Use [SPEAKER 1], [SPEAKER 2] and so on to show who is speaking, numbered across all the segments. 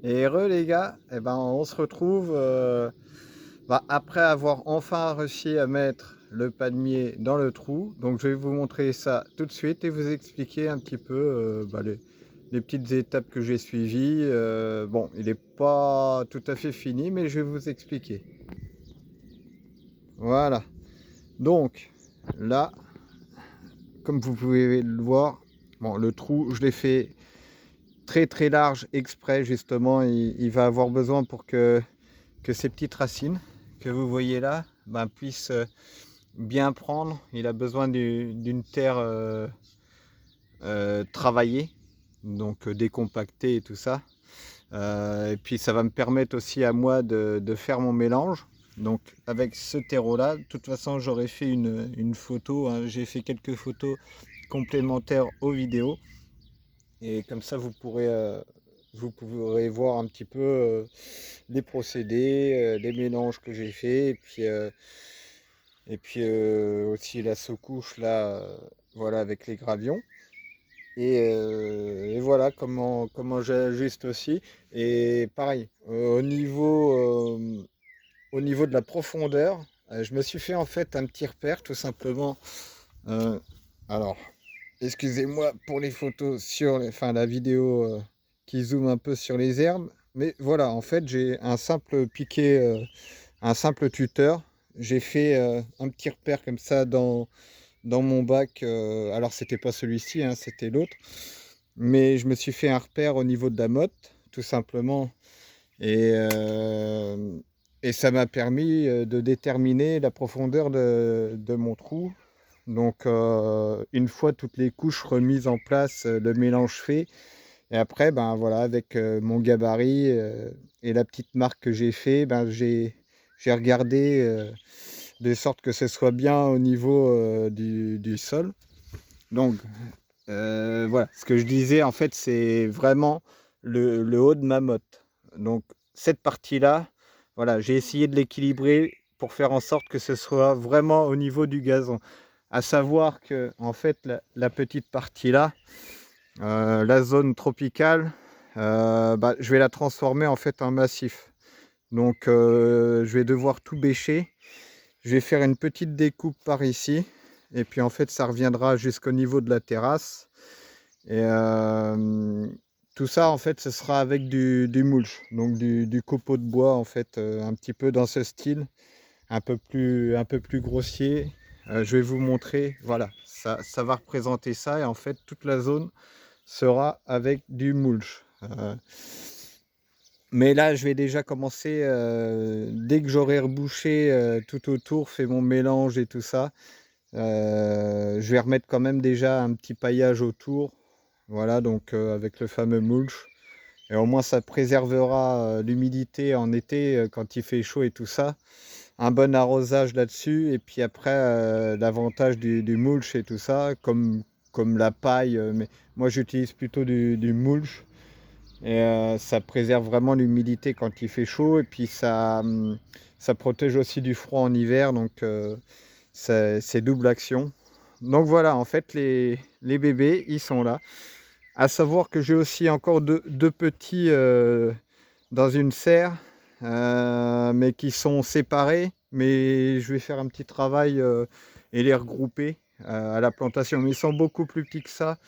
[SPEAKER 1] Et heureux les gars, eh ben, on se retrouve après avoir enfin réussi à mettre le palmier dans le trou. Donc je vais vous montrer ça tout de suite et vous expliquer un petit peu les petites étapes que j'ai suivies. Bon, il n'est pas tout à fait fini, mais je vais vous expliquer. Voilà. Donc là, comme vous pouvez le voir, bon, le trou, je l'ai fait très très large exprès justement. Il va avoir besoin pour que ces petites racines que vous voyez là puissent bien prendre. Il a besoin d'une terre travaillée, donc décompactée et tout ça. Et puis ça va me permettre aussi à moi de faire mon mélange. Donc avec ce terreau là, de toute façon j'aurais fait une photo, hein. J'ai fait quelques photos complémentaires aux vidéos. Et comme ça vous pourrez voir un petit peu les procédés, les mélanges que j'ai fait, et puis aussi la sous-couche là, voilà, avec les gravions. Et voilà comment j'ajuste aussi. Et pareil, au niveau de la profondeur, je me suis fait en fait un petit repère tout simplement. Euh, alors, excusez-moi pour les photos enfin la vidéo qui zoome un peu sur les herbes. Mais voilà, en fait, j'ai un simple piquet, un simple tuteur. J'ai fait un petit repère comme ça dans mon bac. Alors, c'était pas celui-ci, hein, c'était l'autre. Mais je me suis fait un repère au niveau de la motte, tout simplement. Et, euh, et ça m'a permis de déterminer la profondeur de mon trou. Donc, une fois toutes les couches remises en place, le mélange fait. Et après, ben voilà, avec mon gabarit et la petite marque que j'ai fait, j'ai regardé de sorte que ce soit bien au niveau du sol. Donc, voilà, ce que je disais, en fait, c'est vraiment le haut de ma motte. Donc, cette partie-là, voilà, j'ai essayé de l'équilibrer pour faire en sorte que ce soit vraiment au niveau du gazon. À savoir que, en fait, la petite partie là, la zone tropicale, je vais la transformer en fait en massif. Donc, je vais devoir tout bêcher. Je vais faire une petite découpe par ici. Et puis, en fait, ça reviendra jusqu'au niveau de la terrasse. Et tout ça, en fait, ce sera avec du mulch, donc du copeau de bois, en fait, un petit peu dans ce style, un peu plus grossier. Je vais vous montrer, voilà, ça va représenter ça. Et en fait, toute la zone sera avec du mulch. Mais là, je vais déjà commencer, dès que j'aurai rebouché tout autour, fait mon mélange et tout ça, je vais remettre quand même déjà un petit paillage autour. Voilà, donc avec le fameux mulch. Et au moins, ça préservera l'humidité en été quand il fait chaud et tout ça. Un bon arrosage là-dessus. Et puis après, l'avantage du mulch et tout ça, comme la paille. Mais moi, j'utilise plutôt du mulch. Et ça préserve vraiment l'humidité quand il fait chaud. Et puis ça protège aussi du froid en hiver. Donc c'est double action. Donc voilà, en fait, les bébés, ils sont là. À savoir que j'ai aussi encore deux petits dans une serre, mais qui sont séparés. Mais je vais faire un petit travail et les regrouper à la plantation. Mais ils sont beaucoup plus petits que ça.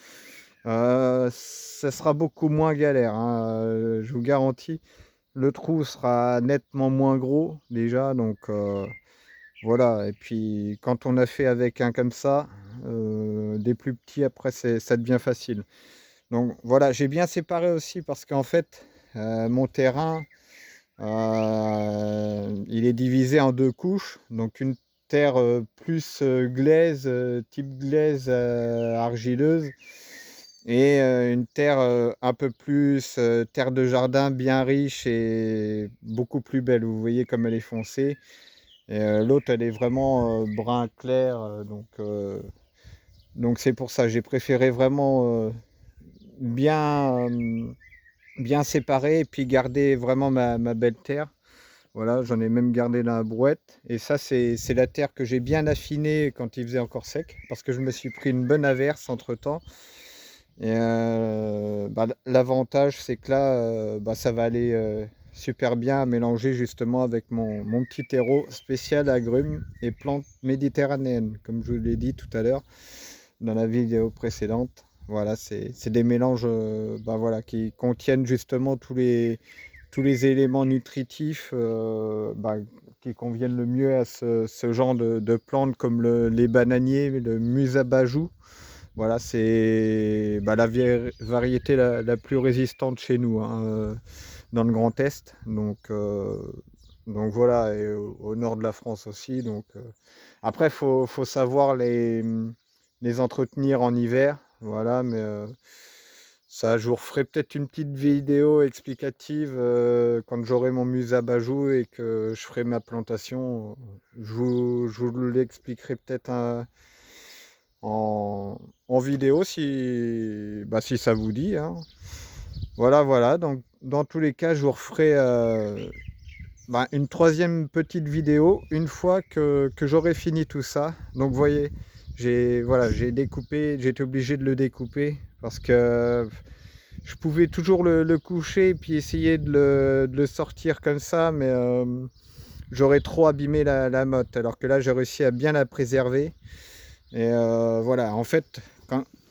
[SPEAKER 1] Ça sera beaucoup moins galère, hein, je vous garantis. Le trou sera nettement moins gros déjà. Donc voilà. Et puis quand on a fait avec un comme ça, des plus petits, après ça devient facile. Donc voilà, j'ai bien séparé aussi parce qu'en fait, mon terrain, il est divisé en deux couches. Donc une terre plus glaise, type glaise argileuse, et une terre un peu plus terre de jardin bien riche et beaucoup plus belle. Vous voyez comme elle est foncée. Et l'autre, elle est vraiment brun clair. Donc c'est pour ça, j'ai préféré vraiment bien, bien séparer et puis garder vraiment ma belle terre. Voilà, j'en ai même gardé la brouette. Et ça, c'est la terre que j'ai bien affinée quand il faisait encore sec, parce que je me suis pris une bonne averse entre-temps. Et l'avantage, c'est que là, ça va aller super bien à mélanger justement avec mon petit terreau spécial agrumes et plantes méditerranéennes, comme je vous l'ai dit tout à l'heure dans la vidéo précédente. Voilà, c'est des mélanges voilà, qui contiennent justement tous les éléments nutritifs qui conviennent le mieux à ce genre de plantes comme les bananiers, le musabajou. Voilà, c'est la variété la plus résistante chez nous, hein, dans le Grand Est. Donc voilà, et au nord de la France aussi. Après, faut savoir les entretenir en hiver. Voilà, mais ça, je vous referai peut-être une petite vidéo explicative quand j'aurai mon musabajou et que je ferai ma plantation. Je vous l'expliquerai peut-être en, en vidéo si ça vous dit, hein. Voilà, voilà. Donc, dans tous les cas, je vous referai une troisième petite vidéo une fois que j'aurai fini tout ça. Donc, vous voyez, j'ai découpé, j'ai été obligé de le découper parce que je pouvais toujours le coucher et puis essayer de le sortir comme ça, mais j'aurais trop abîmé la motte. Alors que là, j'ai réussi à bien la préserver. Et voilà, en fait,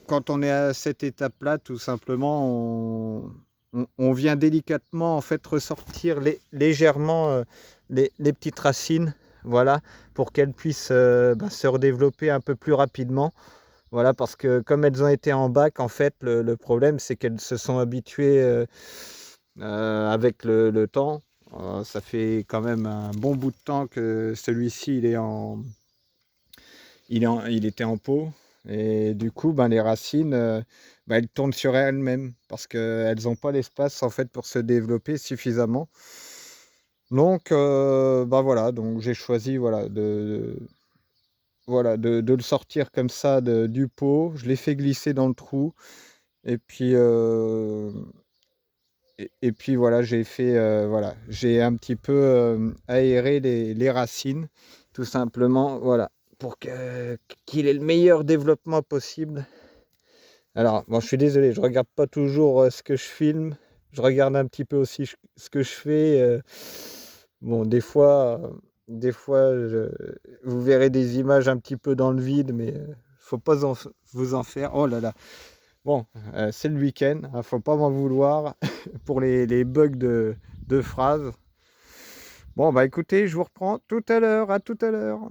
[SPEAKER 1] quand on est à cette étape-là, tout simplement, on vient délicatement en fait ressortir légèrement les petites racines, voilà, pour qu'elles puissent se redévelopper un peu plus rapidement. Voilà, parce que comme elles ont été en bac, en fait, le problème, c'est qu'elles se sont habituées avec le temps. Ça fait quand même un bon bout de temps que celui-ci, il était en pot. Et du coup, les racines, elles tournent sur elles-mêmes parce qu'elles n'ont pas l'espace en fait pour se développer suffisamment. Donc, voilà, donc j'ai choisi de le sortir comme ça du pot. Je l'ai fait glisser dans le trou. Et puis, et puis voilà, j'ai un petit peu aéré les racines, tout simplement, voilà, pour qu'il ait le meilleur développement possible. Alors, bon, je suis désolé, je regarde pas toujours ce que je filme, je regarde un petit peu aussi ce que je fais. Bon, des fois, vous verrez des images un petit peu dans le vide, mais faut pas vous en faire. Oh là là. Bon, c'est le week-end, hein, faut pas m'en vouloir pour les bugs de phrases. Bon, bah écoutez, je vous reprends tout à l'heure, à tout à l'heure.